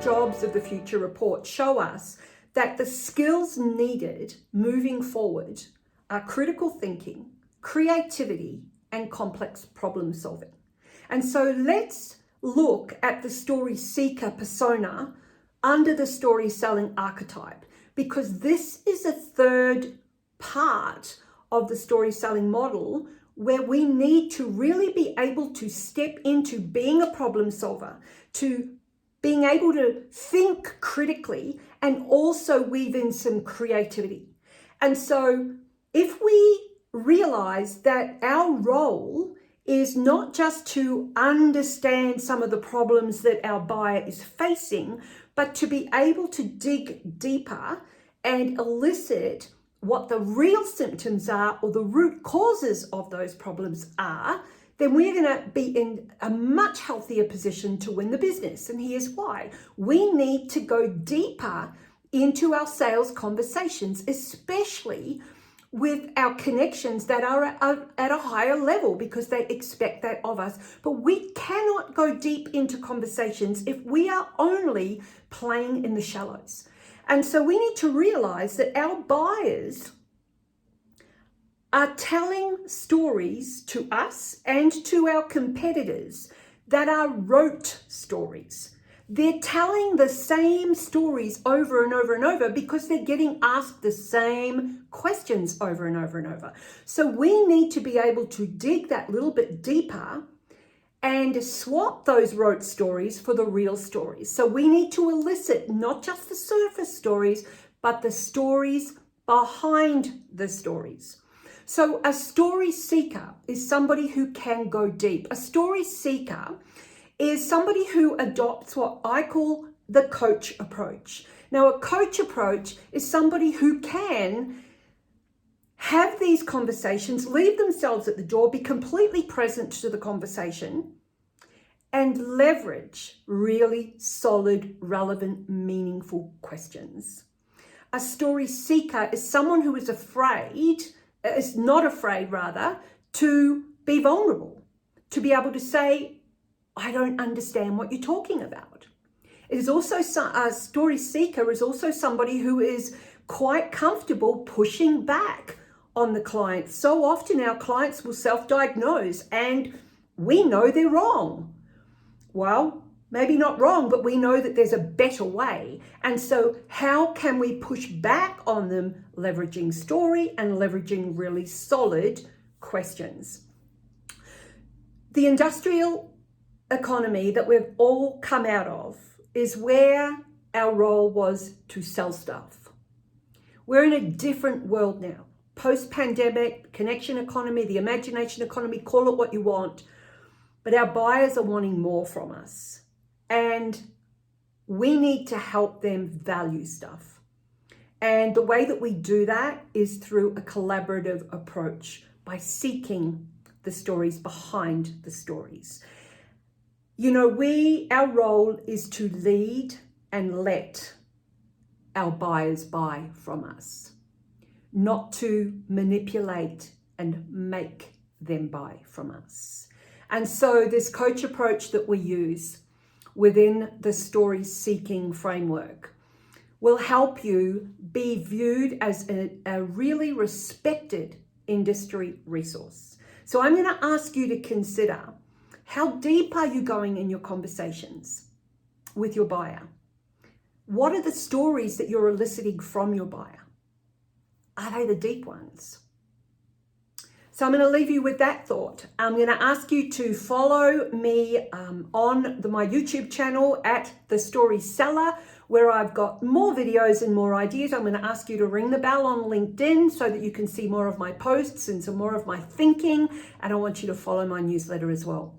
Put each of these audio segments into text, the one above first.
Jobs of the Future report show us that the skills needed moving forward are critical thinking, creativity, and complex problem solving. And so let's look at the story seeker persona under the story selling archetype, because this is a third part of the story selling model where we need to really be able to step into being a problem solver, to being able to think critically and also weave in some creativity. And so if we realize that our role is not just to understand some of the problems that our buyer is facing, but to be able to dig deeper and elicit what the real symptoms are or the root causes of those problems are, then we're going to be in a much healthier position to win the business. And here's why. We need to go deeper into our sales conversations, especially with our connections that are at a higher level, because they expect that of us. But we cannot go deep into conversations if we are only playing in the shallows. And so we need to realize that our buyers are telling stories to us and to our competitors that are rote stories. They're telling the same stories over and over and over because they're getting asked the same questions over and over and over. So we need to be able to dig that little bit deeper and swap those rote stories for the real stories. So we need to elicit not just the surface stories, but the stories behind the stories. So a story seeker is somebody who can go deep. A story seeker is somebody who adopts what I call the coach approach. Now, a coach approach is somebody who can have these conversations, leave themselves at the door, be completely present to the conversation, and leverage really solid, relevant, meaningful questions. A story seeker is someone who is not afraid to be vulnerable, to be able to say, I don't understand what you're talking about. It is also a story seeker is also somebody who is quite comfortable pushing back on the client. So often our clients will self-diagnose and we know they're wrong. Well, maybe not wrong, but we know that there's a better way. And so how can we push back on them, leveraging story and leveraging really solid questions? The industrial economy that we've all come out of is where our role was to sell stuff. We're in a different world now. Post-pandemic, connection economy, the imagination economy, call it what you want. But our buyers are wanting more from us. And we need to help them value stuff. And the way that we do that is through a collaborative approach by seeking the stories behind the stories. You know, our role is to lead and let our buyers buy from us, not to manipulate and make them buy from us. And so this coach approach that we use within the story seeking framework will help you be viewed as a really respected industry resource. So I'm going to ask you to consider, how deep are you going in your conversations with your buyer? What are the stories that you're eliciting from your buyer? Are they the deep ones? So I'm going to leave you with that thought. I'm going to ask you to follow me on my YouTube channel at the StorySeller, where I've got more videos and more ideas. I'm going to ask you to ring the bell on LinkedIn so that you can see more of my posts and some more of my thinking. And I want you to follow my newsletter as well.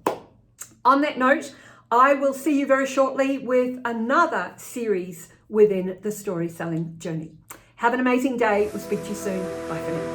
On that note, I will see you very shortly with another series within the story selling journey. Have an amazing day. We'll speak to you soon. Bye for now.